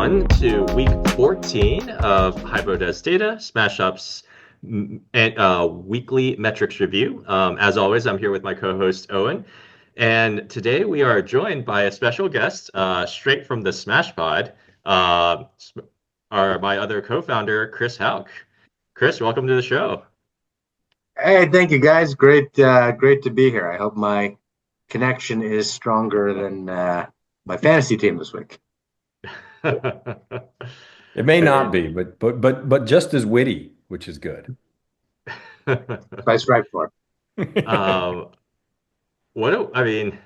everyone, to week 14 of Haibo Does Data, SmashUp's weekly metrics review. As always, I'm here with my co-host Owen, and today we are joined by a special guest, straight from the Smash Pod, my other co-founder, Chris Hauk. Chris, welcome to the show. Hey, thank you guys. Great to be here. I hope my connection is stronger than my fantasy team this week. It may I not mean, be, but just as witty, which is good. I strike for. um, I mean,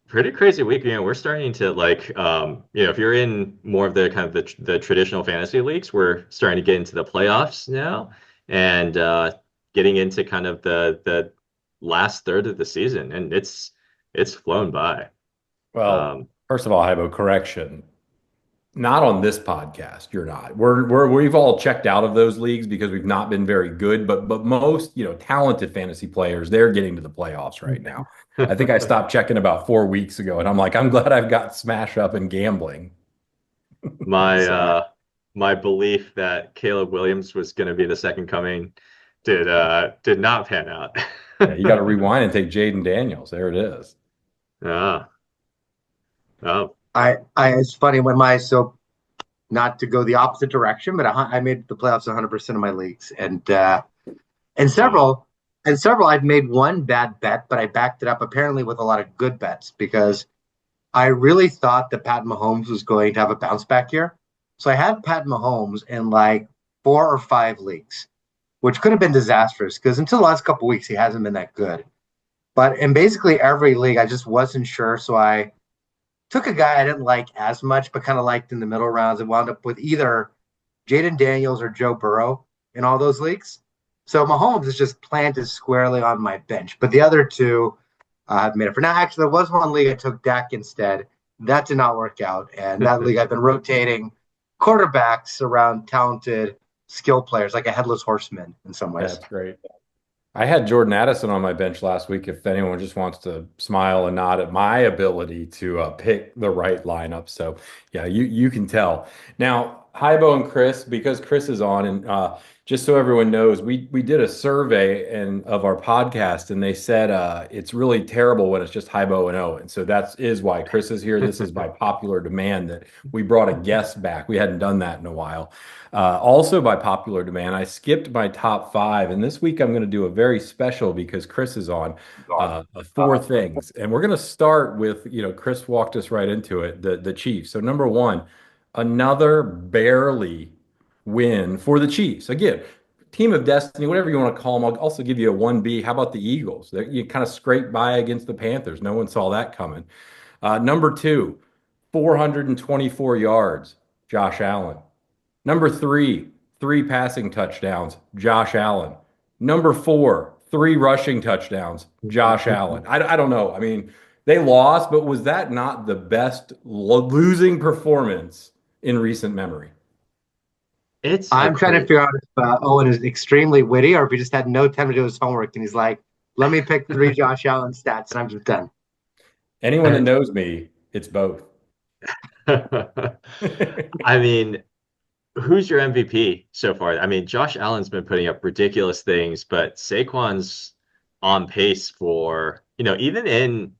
pretty crazy week. We're starting to if you're in more of the kind of the traditional fantasy leagues, we're starting to get into the playoffs now, and getting into kind of the last third of the season, and it's flown by. Well, Um, first of all, Haibo, correction. Not on this podcast. You're not. We've all checked out of those leagues because we've not been very good. But most talented fantasy players, they're getting to the playoffs right now. I think I stopped checking about 4 weeks ago, and I'm like, I'm glad I've got Smash Up and gambling. my So, my belief that Caleb Williams was going to be the second coming did not pan out. yeah, you got to rewind and take Jaden Daniels. There it is. Ah, oh, It's funny when not to go the opposite direction, but I made the playoffs 100% of my leagues, and wow. several I've made one bad bet, but I backed it up apparently with a lot of good bets because I really thought that Pat Mahomes was going to have a bounce back year. So I had Pat Mahomes in like 4 or 5 leagues, which could have been disastrous because until the last couple of weeks he hasn't been that good. But in basically every league, I just wasn't sure. So I took a guy I didn't like as much, but kind of liked in the middle rounds and wound up with either Jaden Daniels or Joe Burrow in all those leagues. So Mahomes is just planted squarely on my bench. But the other two I've made it for now. Actually, there was one league I took Dak instead. That did not work out. And that league I've been rotating quarterbacks around talented skill players, like a headless horseman in some ways. That's great. I had Jordan Addison on my bench last week. If anyone just wants to smile and nod at my ability to pick the right lineup, so yeah, you can tell. Now, Haibo and Chris, because Chris is on, and just so everyone knows, we did a survey and of our podcast, and they said it's really terrible when it's just Haibo and Owen. So that is why Chris is here. This is by popular demand that we brought a guest back. We hadn't done that in a while. Also, by popular demand, I skipped my top five, and this week I'm going to do a very special because Chris is on four things, and we're going to start with Chris walked us right into it, the Chiefs. So number one, another barely win for the Chiefs. Again, team of destiny, whatever you want to call them. I'll also give you a 1B. How about the Eagles? You kind of scraped by against the Panthers. No one saw that coming. Number two, 424 yards, Josh Allen. Number three, three passing touchdowns, Josh Allen. Number four, three rushing touchdowns, Josh Allen. I don't know. I mean, they lost, but was that not the best losing performance in recent memory? It's a I'm trying to cra figure out if Owen is extremely witty or if he just had no time to do his homework and he's like, let me pick three Josh Allen stats and I'm just done. Anyone that knows me, it's both. I mean, who's your MVP so far? I mean, Josh Allen's been putting up ridiculous things, but Saquon's on pace for, even in,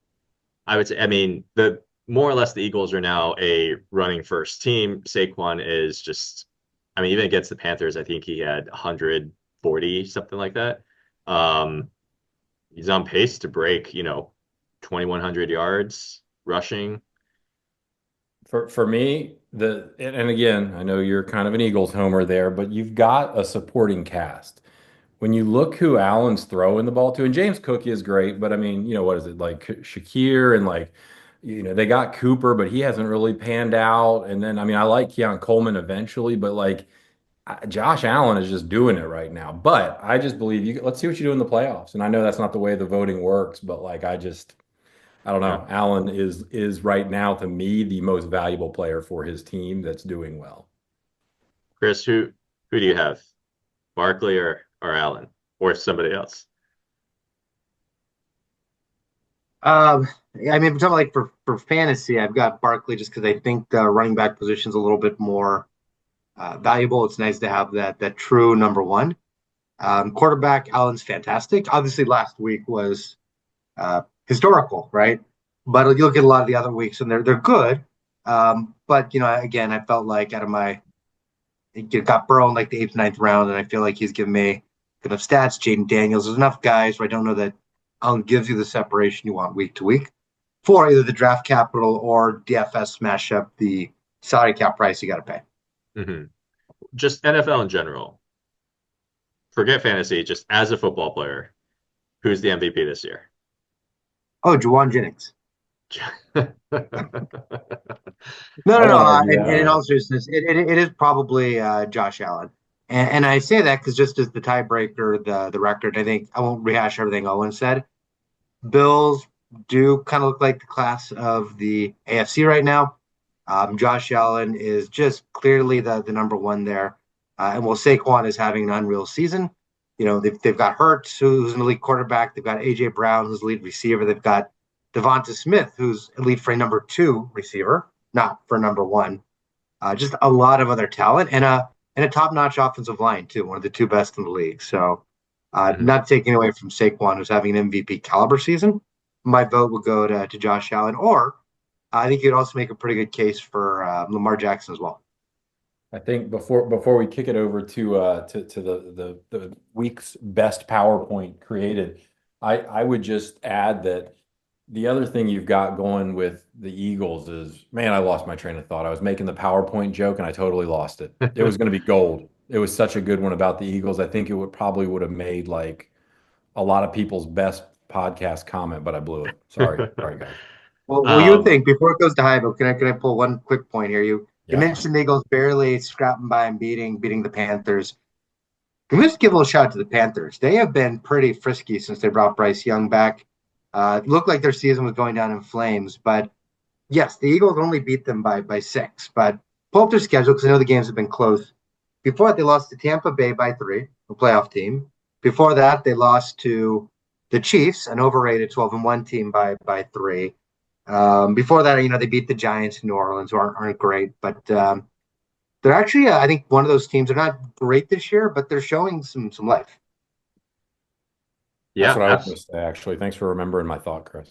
I would say, I mean, the more or less the Eagles are now a running first team. Saquon is just, I mean, even against the Panthers, I think he had 140, something like that. Um, he's on pace to break, 2,100 yards rushing. For me, and again, I know you're kind of an Eagles homer there, but you've got a supporting cast. When you look who Allen's throwing the ball to, and James Cook is great, but I mean, what is it like Shakir and like, they got Cooper, but he hasn't really panned out. And then, I mean, I like Keon Coleman eventually, but like Josh Allen is just doing it right now. But I just believe let's see what you do in the playoffs. And I know that's not the way the voting works, but like, I don't Yeah. know. Allen is right now to me the most valuable player for his team that's doing well. Chris, who do you have? Barkley or Allen or somebody else? Um, I mean, if we're talking like for fantasy, I've got Barkley just because I think the running back position is a little bit more valuable. It's nice to have that true number one. Quarterback Allen's fantastic. Obviously, last week was historical, right? But you look at a lot of the other weeks, and they're good. But again, I felt like out of my it got Burrow in like the eighth, ninth round, and I feel like he's given me good enough stats. Jaden Daniels, there's enough guys where I don't know that Allen gives you the separation you want week to week for either the draft capital or DFS smash up the salary cap price you got to pay. Hmm. Just NFL in general. Forget fantasy, just as a football player, who's the MVP this year? Oh, Juwan Jennings. No, I no, no. want to, And in yeah. all seriousness, it is probably Josh Allen. And I say that because just as the tiebreaker, the record, I think I won't rehash everything Owen said. Bills do kind of look like the class of the AFC right now. Josh Allen is just clearly the number one there. And while Saquon is having an unreal season, they've got Hurts, who's an elite quarterback. They've got A.J. Brown, who's a lead receiver. They've got Devonta Smith, who's elite for a number two receiver, not for number one. Just a lot of other talent and a top-notch offensive line too, one of the two best in the league. So, Mhm. not taking away from Saquon, who's having an MVP caliber season, my vote would go to Josh Allen, or I think you'd also make a pretty good case for Lamar Jackson as well. I think before we kick it over to the week's best PowerPoint created, I would just add that the other thing you've got going with the Eagles is, man, I lost my train of thought. I was making the PowerPoint joke and I totally lost it. It was going to be gold. It was such a good one about the Eagles. I think it would have made like a lot of people's best podcast comment, but I blew it. Sorry. Sorry, guys. Well, you would Um, think before it goes to Haibo, can I pull one quick point here? You Yeah. mentioned the Eagles barely scrapping by and beating the Panthers. Can we just give a little shout out to the Panthers? They have been pretty frisky since they brought Bryce Young back. It looked like their season was going down in flames, but yes, the Eagles only beat them by six. But pull up their schedule because I know the games have been close. Before that, they lost to Tampa Bay by three, a playoff team. Before that, they lost to the Chiefs, an overrated 12-1 team by three. Before that, they beat the Giants in New Orleans, who aren't great, but they're actually, I think, one of those teams. They're not great this year, but they're showing some life. That's yeah, what I was going abs to say, actually. Thanks for remembering my thought, Chris.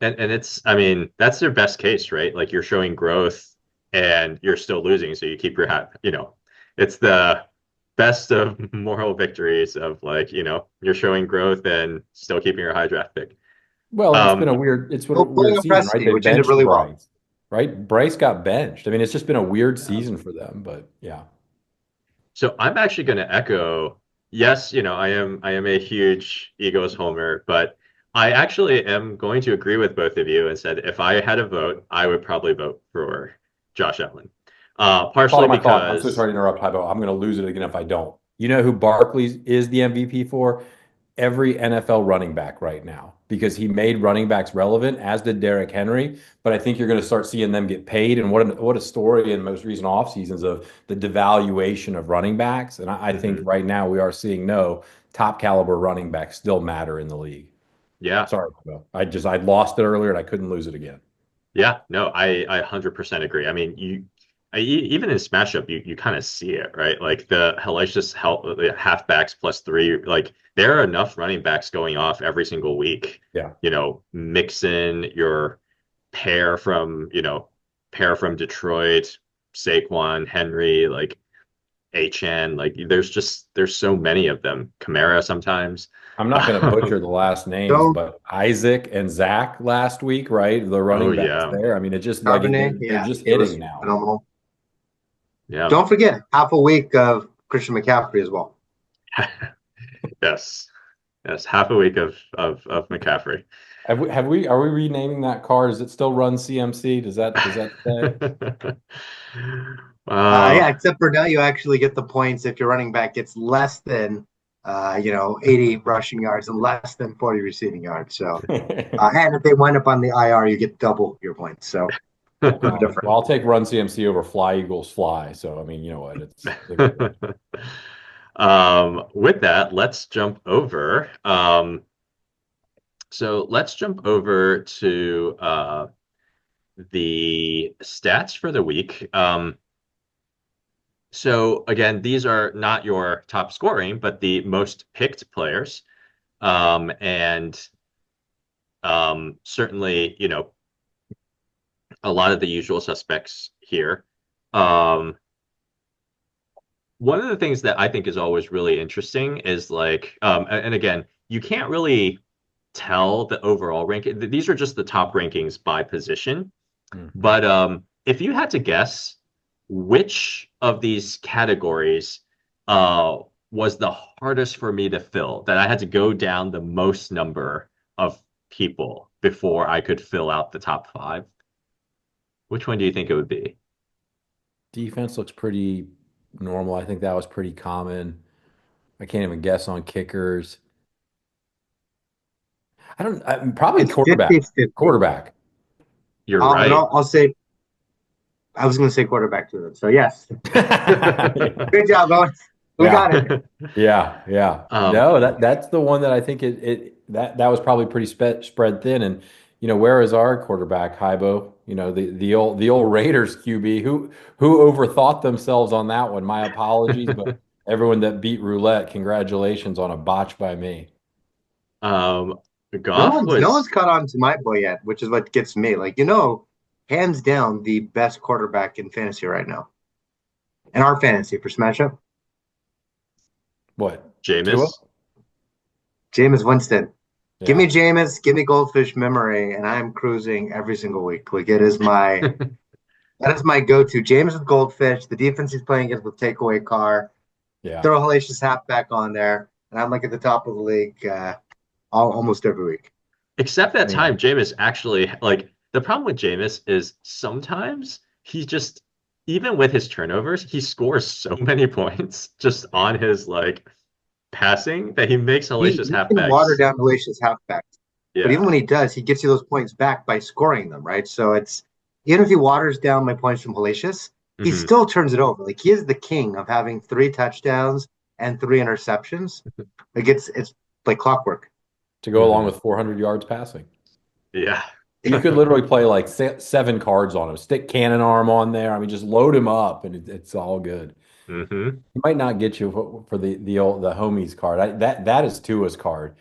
and it's I mean, that's their best case, right? Like you're showing growth and you're still losing, so you keep your hat, it's the best of moral victories of like, you're showing growth and still keeping your high draft pick. Well, and Um, it's been a Well, weird pulling a season, right? Presti, They which ended benched really well. Bryce, right? Bryce got benched. I mean, it's just been a weird season for them, but yeah. So I'm actually going to echo, yes, I am a huge Eagles homer, but I actually am going to agree with both of you and said if I had a vote, I would probably vote for Josh Allen. Thought Partially of my thought. I'm so because sorry to interrupt, Haibo. I'm going to lose it again if I don't. You know who Barkley is the MVP for? Every NFL running back right now because he made running backs relevant, as did Derrick Henry. But I think you're going to start seeing them get paid. And what a story in most recent off seasons of the devaluation of running backs. And I think mhm, right now we are seeing no top caliber running backs still matter in the league. yeah, Sorry, Bill. I lost it earlier and I couldn't lose it again. yeah, no, I 100% agree. I mean, even in SmashUp, you kind of see it, right? Like the hellacious help, the halfbacks plus three, like there are enough running backs going off every single week. Yeah. Mix in your pair from, pair from Detroit, Saquon, Henry, like HN, like there's so many of them. Kamara sometimes. I'm not going to butcher the last names, Don't but Isaac and Zach last week, right? The Oh running backs yeah. there. I mean, it just like Charbonnet, they're yeah, just it was hitting now. phenomenal. Yeah. Don't forget half a week of Christian McCaffrey as well. Yes. Yes. Half a week of McCaffrey. Are we renaming that car? Does it still run CMC? Does that say? Yeah, Wow. except for now you actually get the points if your running back gets less than 80 rushing yards and less than 40 receiving yards. So and if they wind up on the IR, you get double your points. So a little Well, different. I'll take Run CMC over Fly Eagles Fly. So I mean, you know what? It's With that, let's jump over. So let's jump over to the stats for the week. So again, these are not your top scoring, but the most picked players. And certainly, a lot of the usual suspects here. Um, One of the things that I think is always really interesting is like, and again, you can't really tell the overall ranking. These are just the top rankings by position. Mhm. But if you had to guess which of these categories uh, was the hardest for me to fill, that I had to go down the most number of people before I could fill out the top five, which one do you think it would be? Defense looks pretty normal. I think that was pretty common. I can't even guess on kickers. Probably It's quarterback. 50-50. Quarterback. You're Then right. I'll say I was going to say quarterback to them. So yes, good job, Owen. We got Yeah. it. Yeah. Um, No, that's the one that I think that was probably pretty spread thin. And where is our quarterback, Haibo? The old Raiders QB who overthought themselves on that one. My apologies, but everyone that beat roulette, congratulations on a botch by me. um, No Goff one's no one's was, caught on to my boy yet, which is what gets me. Like, hands down the best quarterback in fantasy right now. In our fantasy for SmashUp, What? Tua? Jameis. Jameis Winston. Give me Yeah. Jameis, give me Goldfish Memory, and I'm cruising every single week. Like that is my go-to. Jameis with Goldfish. The defense he's playing against with takeaway car. Yeah. Throw a hellacious halfback on there, and I'm like at the top of the league almost every week. Except that Yeah. time, Jameis actually like the problem with Jameis is sometimes he just even with his turnovers, he scores so many points just on his like passing that he makes hellacious He can water halfbacks. down hellacious halfbacks, but even Yeah. when he does, he gets you those points back by scoring them, right? So it's even if he waters down my points from hellacious, he Hmm. still turns it over. Like he is the king of having 3 touchdowns and 3 interceptions. Like it's like clockwork. To go along Hmm. with 400 yards passing. Yeah. You could literally play like seven cards on him, stick cannon arm on there. I mean, just load him up, and it's all good. Hmm. He might not get you for the homies card. That is Tua's card.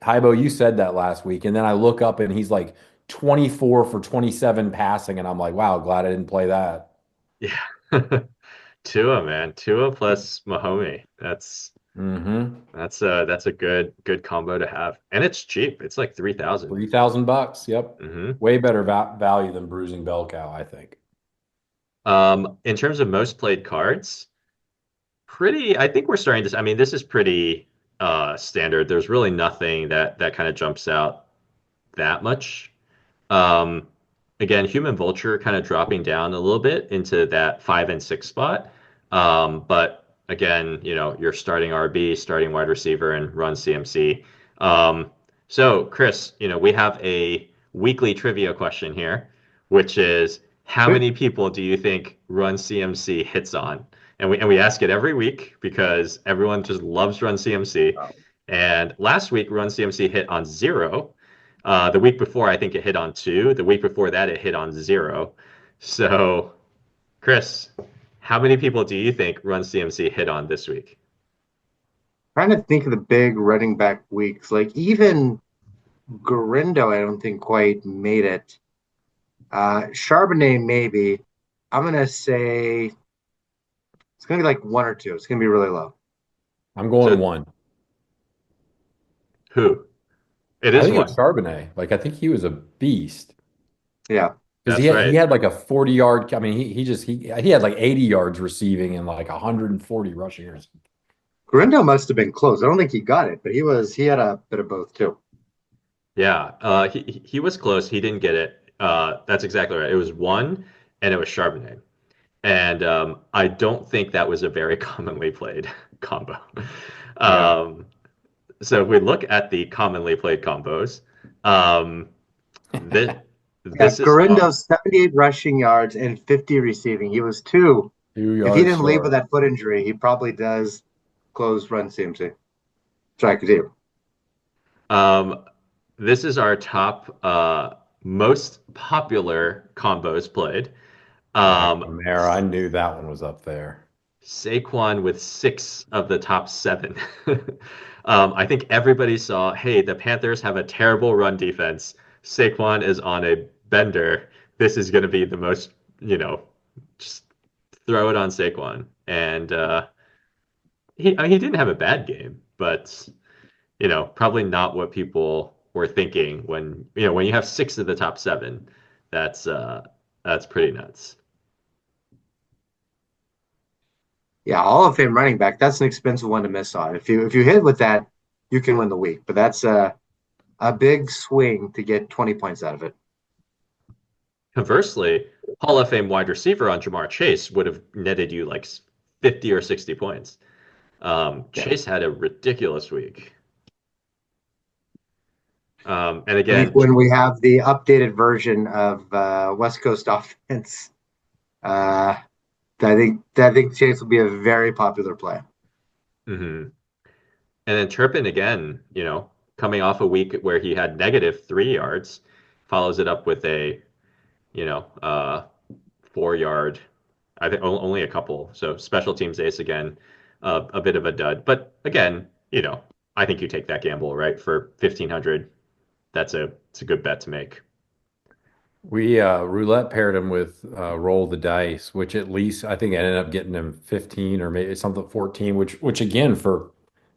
Haibo, you said that last week, and then I look up and he's like 24 for 27 passing, and I'm like, wow, glad I didn't play that. Yeah. Tua, man. Tua plus Mahomey. Mm-hmm. That's a good combo to have. And it's cheap. It's like 3,000. $3,000. Yep. Hmm. Way better value than bruising bell cow, I think. In terms of most played cards, I think we're starting to, I mean, this is pretty standard. There's really nothing that kind of jumps out that much. Um, Again, Human Vulture kind of dropping down a little bit into that 5 and 6 spot. But again, you're starting RB, starting wide receiver, and run CMC. So, Chris, we have a weekly trivia question here, which is how Sweet. many people do you think run CMC hits on? And we ask it every week because everyone just loves run CMC. And last week, run CMC hit on 0. The week before, I think it hit on 2. The week before that, it hit on 0. So, Chris, how many people do you think Run CMC hit on this week? Trying to think of the big running back weeks. Like even Garindo, I don't think quite made it. Charbonnet maybe. I'm gonna say it's gonna be like one or two. It's gonna be really low. I'm going So, one. who? It I is think it was one. Charbonnet. Like I think he was a beast. Yeah. Because he That's had, he right. had like a 40 yard. I mean, he had like 80 yards receiving and like 140 rushing yards. Garindo must have been close. I don't think he got it, but he had a bit of both too. Yeah. He was close. He didn't get it. That's exactly right. It was one, and it was Charbonnet. And I don't think that was a very commonly played combo. Yeah. Um, so if we look at the commonly played combos, um, this Yeah, this is Garindo's 78 rushing yards and 50 receiving. He was two. Two If he yards didn't leave with short. that foot injury, he probably does close run CMC. Track zero. um, this is our top most popular combos played. Yeah, Um, Kamara, I knew that one was up there. Saquon with 6 of the top 7. I think everybody saw, hey, the Panthers have a terrible run defense. Saquon is on a bender. This is going to be the most, you know, just throw it on Saquon. And he didn't have a bad game, but probably not what people were thinking when you have 6 of the top 7. That's uh, that's pretty nuts. Yeah, Hall of Fame running back. That's an expensive one to miss on. If you hit with that, you can win the week. But that's a big swing to get 20 points out of it. Conversely, Hall of Fame wide receiver on Jamar Chase would have netted you like 50 or 60 points. Yeah. Chase had a ridiculous week. And I think again, when we have the updated version of West Coast offense, uh, I think Chase will be a very popular play. mhm. And then Turpin again, coming off a week where he had -3 yards, follows it up with a, 4 yard. I think only a couple. So special teams ace again, a bit of a dud. But again, I think you take that gamble, right? For 1,500, it's a good bet to make. We roulette paired him with roll the dice, which at least I think I ended up getting him 15 or maybe something 14, which again for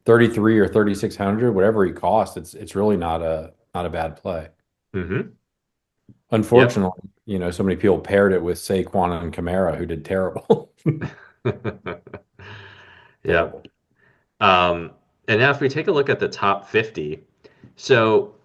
33 or 3,600, whatever he costs, it's really not a bad play. Hmm. Yep. Unfortunately, so many people paired it with Saquon and Kamara, who did terrible. Yep. Terrible. Um, and now if we take a look at the top 50, so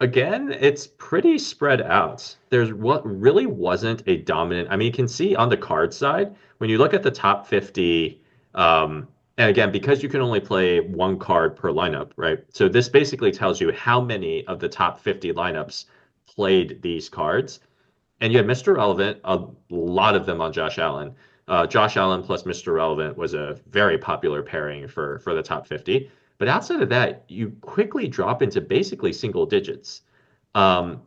again, it's pretty spread out. There's what really wasn't a dominant. I mean, you can see on the card side, when you look at the top 50, and again, because you can only play one card per lineup, right? So this basically tells you how many of the top 50 lineups played these cards. And you had Mr. Relevant, a lot of them on Josh Allen. Josh Allen plus Mr. Relevant was a very popular pairing for the top 50. But outside of that, you quickly drop into basically single digits.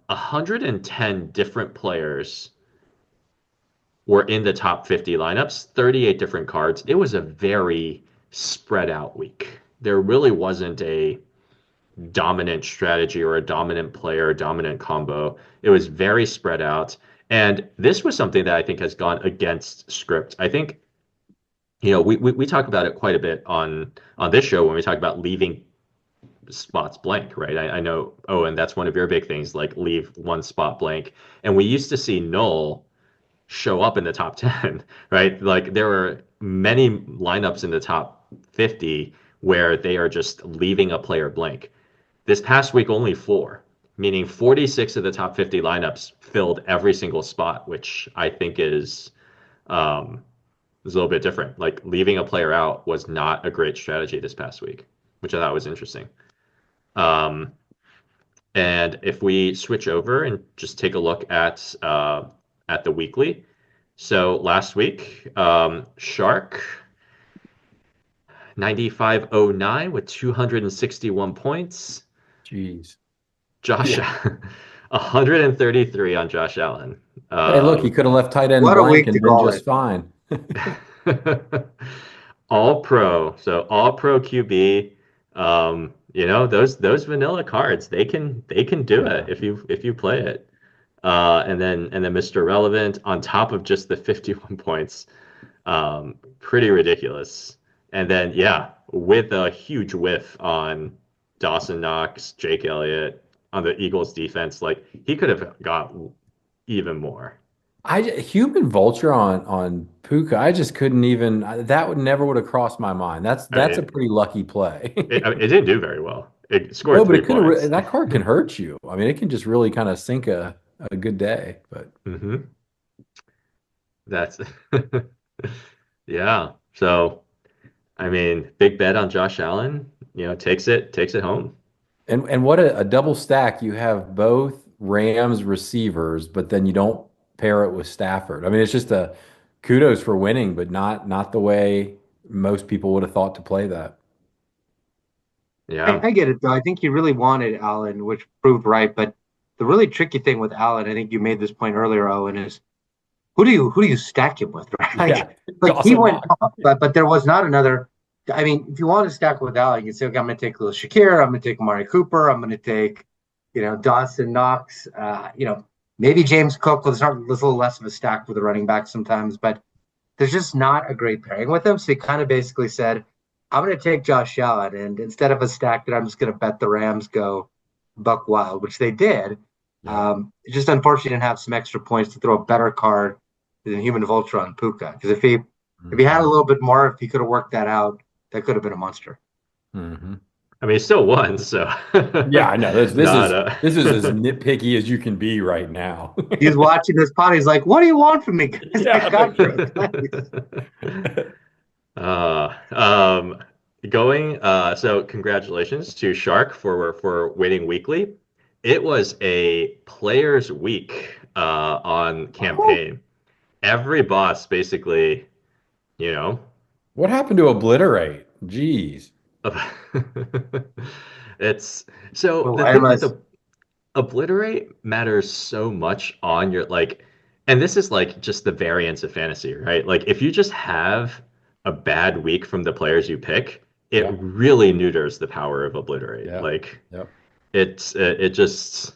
110 different players were in the top 50 lineups, 38 different cards. It was a very spread out week. There really wasn't a dominant strategy or a dominant player, dominant combo. It was very spread out. And this was something that I think has gone against script. I think, we talk about it quite a bit on this show when we talk about leaving spots blank, right? I know, oh, and that's one of your big things, like leave one spot blank. And we used to see null show up in the top 10, right? Like there were many lineups in the top 50 where they are just leaving a player blank. This past week, only four, meaning 46 of the top 50 lineups filled every single spot, which I think is a little bit different. Like leaving a player out was not a great strategy this past week, which I thought was interesting. Um, and if we switch over and just take a look at the weekly, so last week, Shark 9509 with 261 points. Jeez. Josh, Yeah. 133 on Josh Allen. Hey, look, he Um, could have left tight end What a blank week to and go been all in. just fine. all pro. So all pro QB. Those vanilla cards, they can do it Yeah. if you play it. And then Mr. Relevant on top of just the 51 points. Pretty ridiculous. And then yeah, with a huge whiff on Dawson Knox, Jake Elliott on the Eagles defense, like he could have got even more. Human vulture on Puka. I just couldn't even. That would have crossed my mind. I mean, That's a pretty lucky play. it didn't do very well. It scored No, but three it could have. points. That card can hurt you. I mean, it can just really kind of sink a good day. But Hmm. That's yeah. So I mean, big bet on Josh Allen. Takes it home. and what a double stack. You have both Rams receivers, but then you don't pair it with Stafford. I mean, it's just a kudos for winning, but not the way most people would have thought to play that. Yeah. I get it though. I think he really wanted Allen, which proved right. But the really tricky thing with Allen, I think you made this point earlier, Owen, is who do you stack him with, right? Yeah. Like he Dawson went Knox. off, but there was not another. I mean, if you want to stack with Allen, you can say, okay, I'm going to take Lil Shakir, I'm going to take Amari Cooper, I'm going to take, Dawson Knox, maybe James Cook. There's a little less of a stack with the running back sometimes, but there's just not a great pairing with him. So he kind of basically said, I'm going to take Josh Allen, and instead of a stack that I'm just going to bet the Rams go buck wild, which they did. Yeah. It's just unfortunate he didn't have some extra points to throw a better card than Human Vulture on Puka. Because if he had a little bit more, if he could have worked that out, that could have been a monster. Mm-hmm. I mean, he still won, so Yeah, I know. This not is a this is as nitpicky as you can be right now. He's watching this pot. He's like, "What do you want from me, guys? I Yeah. got great plays." uh um so congratulations to Shark for winning weekly. It was a players week on Oh, campaign. Every boss basically, you know, what happened to obliterate? Jeez. it's so Oh, the I thing with must. the obliterate matters so much on your like, and this is like just the variance of fantasy, right? Like if you just have a bad week from the players you pick, it Yeah. really neuters the power of obliterate. Yeah. Like Yep. it just,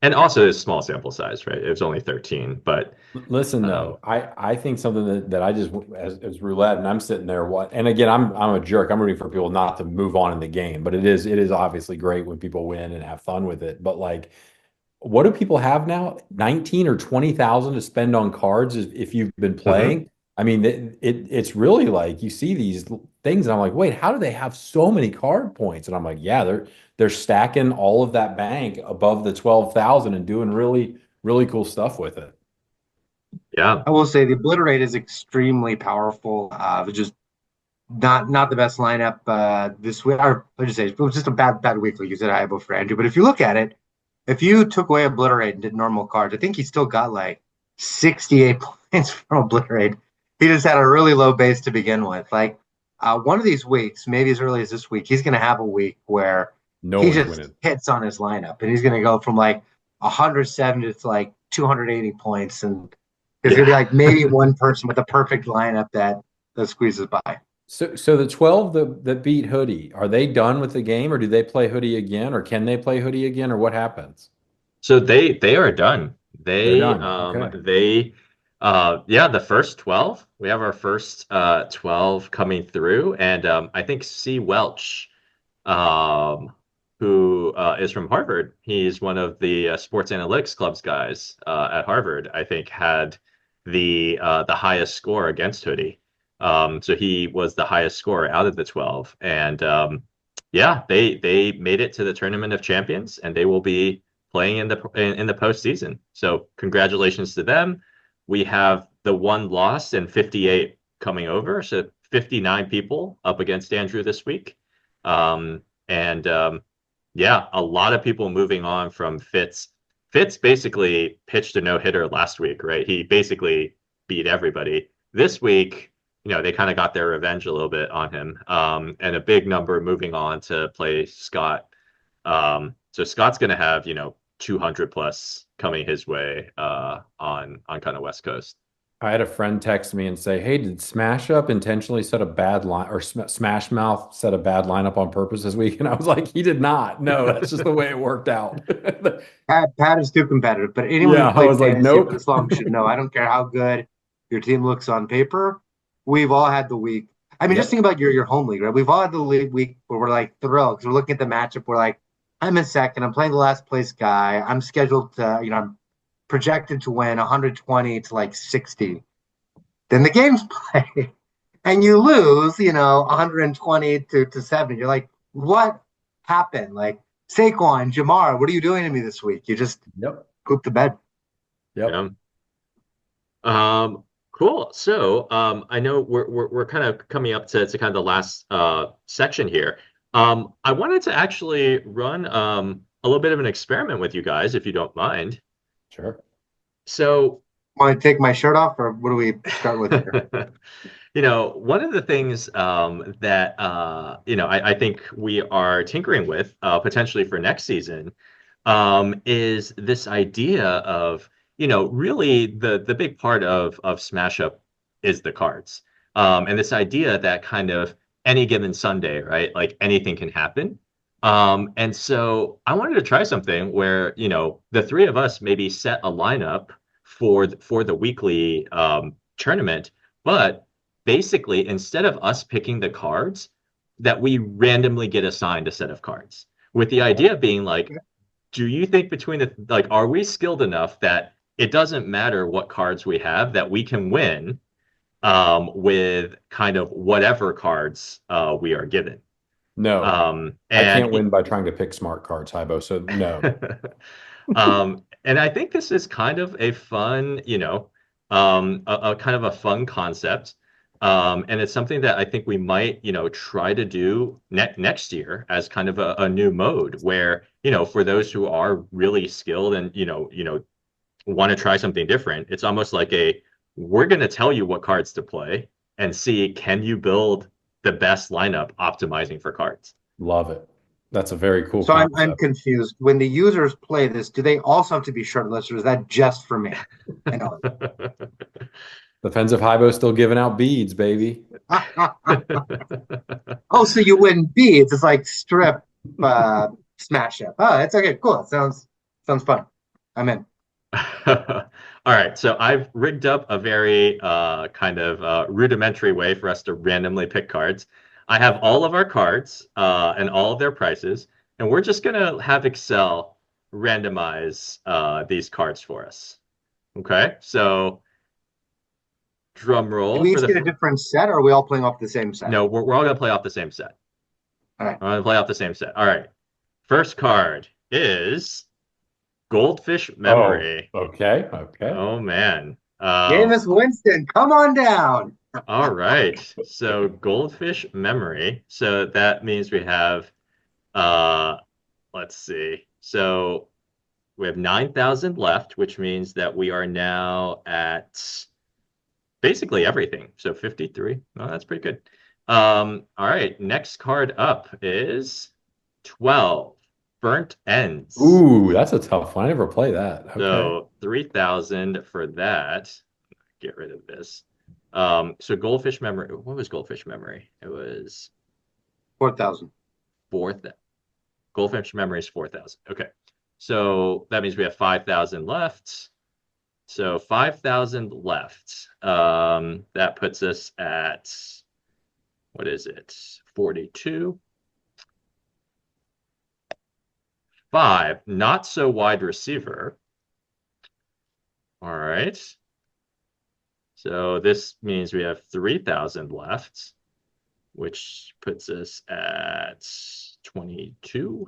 and also it's small sample size, right? It was only 13, but Listen um though, I think something that I just as roulette, and I'm sitting there what, and again I'm a jerk. I'm rooting for people not to move on in the game, but it is obviously great when people win and have fun with it. But like, what do people have now? 19 or 20,000 to spend on cards if you've been mhm. playing. I mean, it's really like you see these things, and I'm like, wait, how do they have so many card points? And I'm like, yeah, they're stacking all of that bank above the 12,000 and doing really cool stuff with it. Yeah. I will say the obliterate is extremely powerful. Just not the best lineup this week. Or let's just say it was just a bad week, like you said, Haibo for Andrew. But if you look at it, if you took away obliterate and did normal cards, I think he still got like 68 points from obliterate. He just had a really low base to begin with. Like one of these weeks, maybe as early as this week, he's going to have a week where No he one's just winning. hits on his lineup, and he's going to go from like 170 to like 280 points, and there's going to be Yeah. like maybe one person with a perfect lineup that squeezes by. So the 12 that beat Hoodie, are they done with the game, or do they play Hoodie again, or can they play Hoodie again, or what happens? So they are done. They're They done. Okay. they yeah, the first 12. We have our first 12 coming through, and I think C. Welch, um who is from Harvard. He's one of the sports analytics clubs guys at Harvard. I think had the highest score against Hoodie. So he was the highest score out of the 12, and yeah, they made it to the Tournament of Champions, and they will be playing in the postseason. So congratulations to them. We have the one loss and 58 coming over, so 59 people up against Andrew this week. And yeah, a lot of people moving on from Fitz. Fitz basically pitched a no-hitter last week, right? He basically beat everybody. This week, they kind of got their revenge a little bit on him. And a big number moving on to play Scott. So Scott's going to have, 200 plus coming his way on kind of West Coast. I had a friend text me and say, "Hey, did SmashUp intentionally set a bad line, or Smash Mouth set a bad lineup on purpose this week?" And I was like, "He did not. No, that's just the way it worked out." Pat is too competitive, but anyone Yeah, who's I played was like, fantasy "Nope." this long should know. I don't care how good your team looks on paper. We've all had the week. I mean, just Yep. think about your home league, right? We've all had the league week where we're like thrilled because we're looking at the matchup. We're like, I'm in second. I'm playing the last place guy. I'm scheduled to, I'm projected to win 120 to like 60. Then the games play and you lose, 120 to 70. You're like, what happened? Like Saquon, Jamar, what are you doing to me this week? You just Yep. poop the bed. Yep. Yeah. Cool. So, I know we're kind of coming up to kind of the last section here. I wanted to actually run a little bit of an experiment with you guys, if you don't mind. Sure. So, Want to take my shirt off, or what do we start with here? one of the things that I think we are tinkering with potentially for next season is this idea of, really the big part of Smash Up is the cards. And this idea that kind of any given Sunday, right? Like anything can happen. And so I wanted to try something where, the three of us maybe set a lineup for the weekly tournament, but basically instead of us picking the cards, that we randomly get assigned a set of cards, with the idea being like, do you think between like, are we skilled enough that it doesn't matter what cards we have, that we can win with kind of whatever cards we are given? No, I And can't win by trying to pick smart cards, Haibo. So no. and I think this is kind of a fun, a kind of a fun concept. And it's something that I think we might, try to do next year as kind of a new mode where, for those who are really skilled and, want to try something different, it's almost like we're going to tell you what cards to play and see, can you build the best lineup optimizing for cards? Love it. That's a very cool So I'm concept. confused. When the users play this, do they also have to be shortlisted, or is that just for me? I know. Depends if Haibo's still giving out beads, baby. Oh, so you win beads. It's like strip smash up. Oh, that's okay. Cool. Sounds fun. I'm in. All right, so I've rigged up a very kind of rudimentary way for us to randomly pick cards. I have all of our cards and all of their prices, and we're just gonna have Excel randomize these cards for us. Okay, so drum Do roll we for each the get a different set, or are we all playing off the same set? no, we're all gonna play off the same set. All right. We're gonna play off the same set. All right, first card is Goldfish Oh, Memory. okay. Okay. Oh man. Jameis Winston, come on down. All right. So Goldfish Memory. So that means we have uh let's see. So we have 9,000 left, which means that we are now at basically everything. So 53. Oh, that's pretty good. All right. Next card up is 12. Burnt Ends. Ooh, that's a tough one. I never play that. Okay. So 3,000 for that. Get rid of this. So Goldfish Memory. What was Goldfish Memory? It was 4,000. fourth. Goldfish Memory is 4,000. Okay. So that means we have 5,000 left. So 5,000 left. That puts us at, what is it? 42. Five, not so wide receiver. All right. So this means we have 3,000 left, which puts us at 22.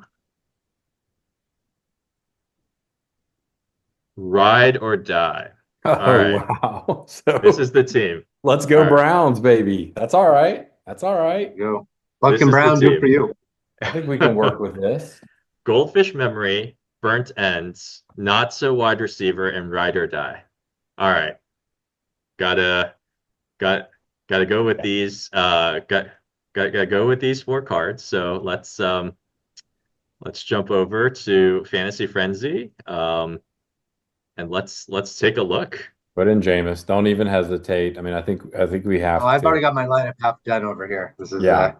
Ride or die. All Oh, right. wow. This So is the team. let's All go right. Browns, baby. That's all right. That's all right. There you go. Buck This and is the Brown, good for team. you. I think we can work with this. Goldfish Memory, Burnt Ends, Not So Wide Receiver, and Ride or Die. All right. Gotta got gotta go with these. Gotta go with these four cards. So let's jump over to Fantasy Frenzy. And let's take a look. Put in Jameis. Don't even hesitate. I mean, I think we Oh, have I've already to. got my lineup half done over here. This is Yeah.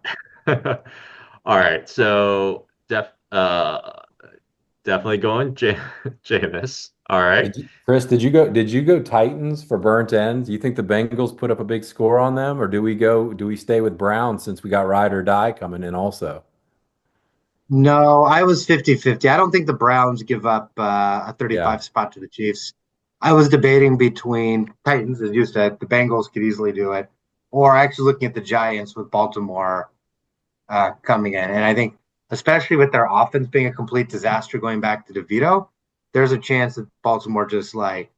All right, so definitely going Jameis. All right. Chris, did you go Titans for burnt ends? Do you think the Bengals put up a big score on them, or do we stay with Browns since we got ride or die coming in also? No, I was 50-50. I don't think the Browns give up a Yeah. 35 spot to the Chiefs. I was debating between Titans, as you said, the Bengals could easily do it, or actually looking at the Giants with Baltimore coming in. And I think, especially with their offense being a complete disaster going back to DeVito, there's a chance that Baltimore just like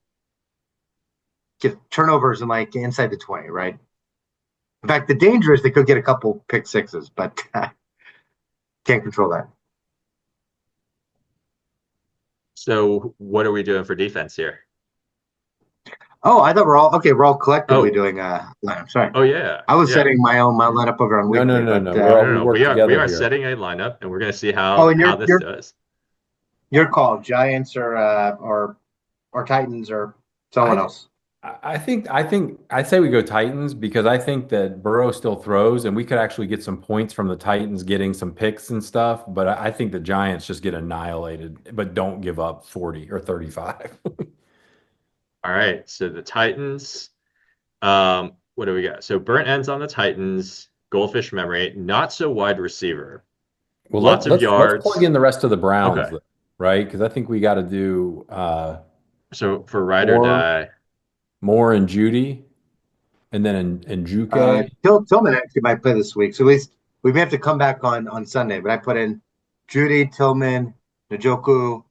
get turnovers and like inside the 20, right? In fact, the danger is they could get a couple pick sixes, but can't control that. So what are we doing for defense here? Oh, I thought we're all okay. We're all collectively Oh, doing lineup. Sorry, oh yeah, I was yeah. setting my lineup over on No, no, weekly, no, but no. No, no, We no. work We together are here. setting a lineup, and we're gonna see oh, and how this does. your call, Giants or Titans or someone I else. I say we go Titans because I think that Burrow still throws and we could actually get some points from the Titans getting some picks and stuff. But I think the Giants just get annihilated, but don't give up 40 or 35. All right. So the Titans. What do we got? So burnt ends on the Titans. Goldfish memory. Not so wide receiver. Well, Lots of let's plug in yards. the rest of the Browns, Okay. though, right? Because I think we got to do So for ride or more die. more and Judy, and then in Juke. Tillman actually might play this week, so at least we may have to come back on Sunday. But I put in Judy, Tillman, Njoku.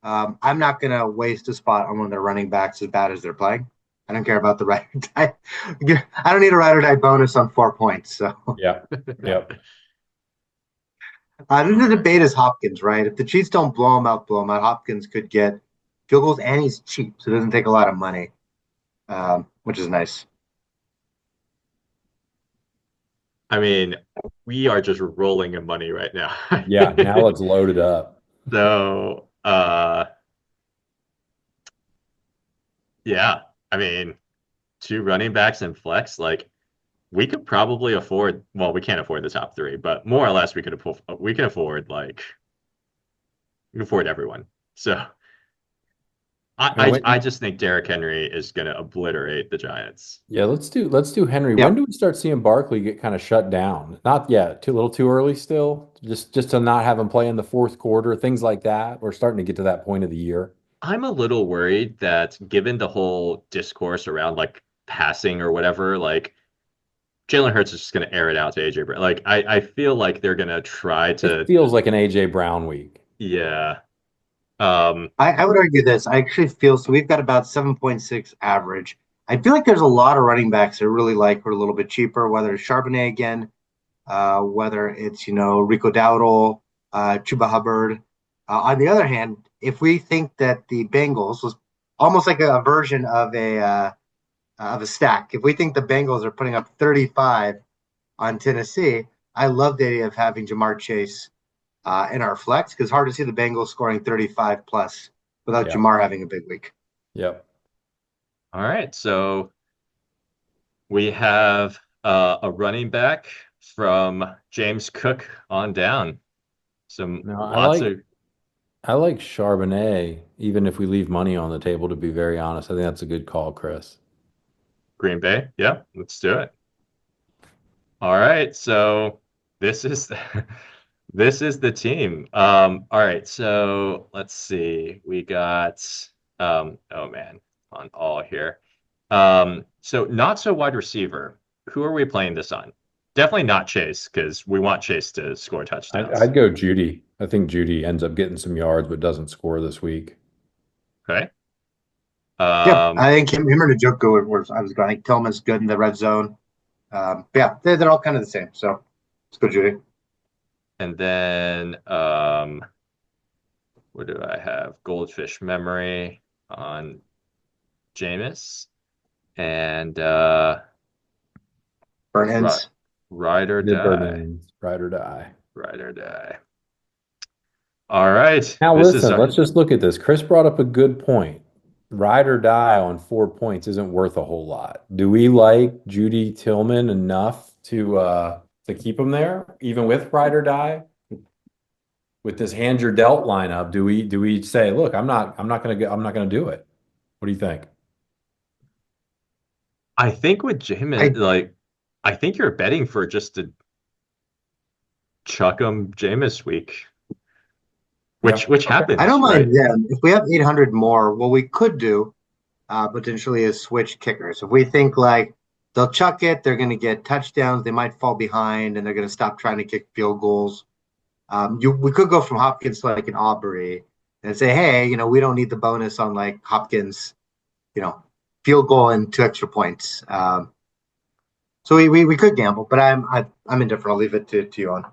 I'm not gonna waste a spot on one of their running backs as bad as they're playing. I don't care about the ride or die. I don't need a ride or die bonus on 4 points. So Yeah, yep. the All right. debate is Hopkins, right? If the Chiefs don't blow him out, Hopkins could get field goals, and he's cheap, so it doesn't take a lot of money, which is nice. I mean, we are just rolling in money right now. Yeah, now let's load it up. So, yeah. I mean, two running backs and flex, like we could probably afford, well, we can't afford the top three, but more or less we can afford like we can afford everyone. So And I when, just think Derrick Henry is gonna obliterate the Giants. yeah, let's do Henry. When Yep. do we start seeing Barkley get kind of shut down? Not yet. Too little too early still. Just to not have him play in the fourth quarter, things like that. We're starting to get to that point of the year. I'm a little worried that given the whole discourse around like passing or whatever, like Jalen Hurts is just gonna air it out to AJ Brown. Like I feel like they're gonna try It to, feels like an AJ Brown week. yeah. Um, I would argue this. I actually feel so. We've got about 7.6 average. I feel like there's a lot of running backs that really like who are a little bit cheaper, whether it's Charbonnet again, whether it's Rico Dowdle, Chuba Hubbard. On the other hand, if we think that the Bengals was almost like a version of a stack, if we think the Bengals are putting up 35 on Tennessee, I love the idea of having Jamar Chase in our flex because hard to see the Bengals scoring 35 plus without Yeah. Jamar having a big week. Yep. all right, so we have a running back from James Cook on down. Some No, lots of I like Charbonnet, even if we leave money on the table, to be very honest. I think that's a good call, Chris. Green Bay. Yeah, let's do it. All right, so this is this is the team. All right, so let's see. We got oh man, on all here. So not so wide receiver. Who are we playing this on? Definitely not Chase, because we want Chase to score touchdowns. I'd go Judy. I think Judy ends up getting some yards, but doesn't score this week. Okay. Yep, Um, I think him or Njoku I was going. I think Tillman's good in the red zone. Yeah, they're all kind of the same. So let's go, Judy. and then what do I have? Goldfish memory on Jameis and Burn ri ends. ride or Did burn die. ends, ride or die. Ride or die. All right. Now This is listen, let's just look at this. Chris brought up a good point. Ride or die on 4 points isn't worth a whole lot. Do we like Judy Tillman enough to keep him there, even with ride or die? With this hand your dealt lineup, do we say, look, I'm not gonna do it? What do you think? I think with Jameis, I like I think you're betting for just to chuck him Jameis week, Yeah. which Okay. I don't happens, mind right? them. If we have 800 more, what we could do potentially is switch kickers. If we think like they'll chuck it, they're going to get touchdowns, they might fall behind, and they're going to stop trying to kick field goals. We could go from Hopkins to like an Aubrey and say, hey, we don't need the bonus on like Hopkins, you know, field goal and 2 extra points. So we could gamble, but I'm indifferent. I'll leave it to you on.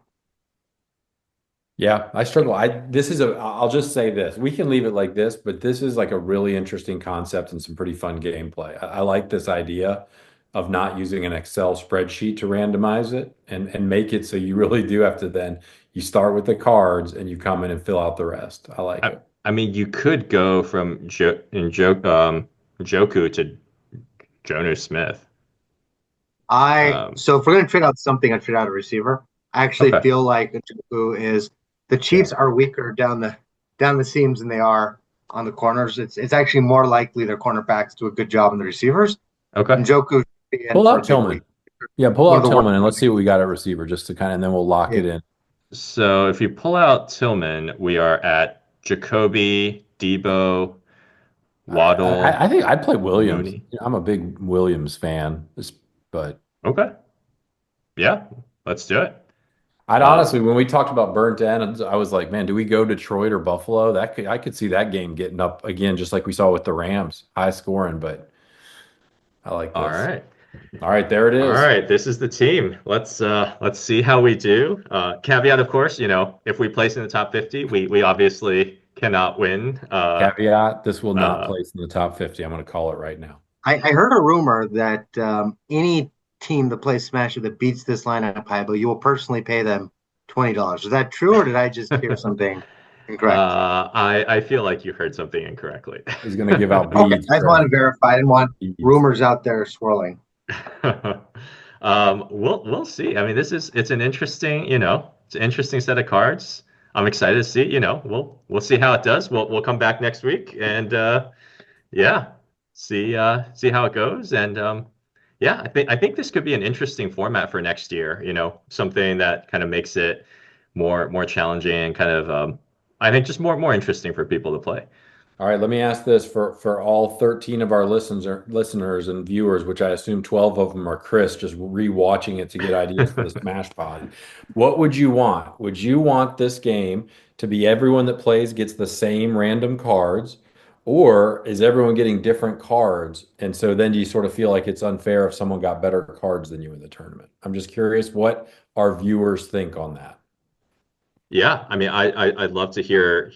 Yeah, I struggle. I'll just say this. We can leave it like this, but this is like a really interesting concept and some pretty fun gameplay. I like this idea of not using an Excel spreadsheet to randomize it and make it so you really do have to then you start with the cards and you come in and fill out the rest. I like I, it. I mean, you could go from Joku to Jonu Smith. Um, So if we're gonna trade out something, I'd trade out a receiver. I actually okay. feel like Njoku is the Chiefs Yeah. are weaker down the seams than they are on the corners. It's actually more likely their cornerbacks do a good job on the receivers. Okay. Njoku should be in Pull for a out big week. Tillman. Yeah, pull One of out the worst. Tillman and let's see what we got at receiver just to kind of, and then we'll lock Yeah. it in. So if you pull out Tillman, we are at Jacoby, Debo, Waddle, I think I'd play Williams. Mooney. I'm a big Williams fan, but Okay. Yeah, let's do it. I'd Uh, honestly, when we talked about burnt ends, I was like, man, do we go Detroit or Buffalo? I could see that game getting up again, just like we saw with the Rams, high scoring, but I like all this. right. All right, there it All is. right, this is the team. Let's see how we do. Caveat, of course, if we place in the top 50, we obviously cannot win. Caveat, this will not Uh, place in the top 50. I'm going to call it right now. I heard a rumor that any team that plays Smasher that beats this lineup, Haibo, you will personally pay them $20. Is that true, or did I just hear something incorrect? I feel like you heard something incorrectly. He's going to give out Okay, beads I just want for to verify. I didn't want beads. rumors out there swirling. We'll see. I mean, it's an interesting, it's an interesting set of cards. I'm excited to see, we'll see how it does. We'll come back next week and yeah, see how it goes. And yeah, I think this could be an interesting format for next year, something that kind of makes it more challenging and kind of I think just more interesting for people to play. All right, let me ask this for all 13 of our listeners and viewers, which I assume 12 of them are Chris, just rewatching it to get ideas for the Smash Pod. What would you want? Would you want this game to be everyone that plays gets the same random cards, or is everyone getting different cards? And so then do you sort of feel like it's unfair if someone got better cards than you in the tournament? I'm just curious what our viewers think on that. Yeah, I mean, I'd love to hear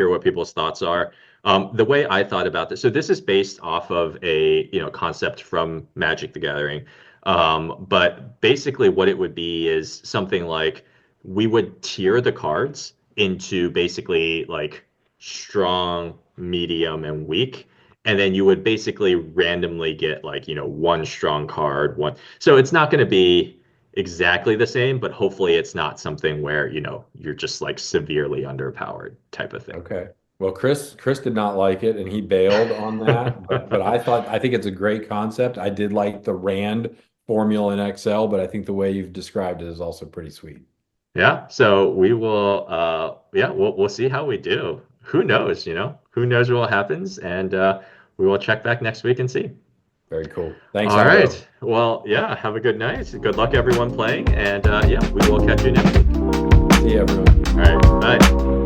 what people's thoughts are. The way I thought about this, so this is based off of a concept from Magic the Gathering, but basically what it would be is something like we would tier the cards into basically like strong, medium, and weak, and then you would basically randomly get like one strong card, one. So it's not going to be exactly the same, but hopefully it's not something where, you're just like severely underpowered type of thing. Okay. Well, Chris did not like it and he bailed on that, but I think it's a great concept. I did like the Rand formula in Excel, but I think the way you've described it is also pretty sweet. Yeah, so we will yeah, we'll see how we do. Who knows, Who knows what happens and we will check back next week and see. Very cool. Thanks, All Haibo. right. Well, yeah, have a good night. Good luck everyone playing and yeah, we will catch you next week. See you, everyone. All right. Bye.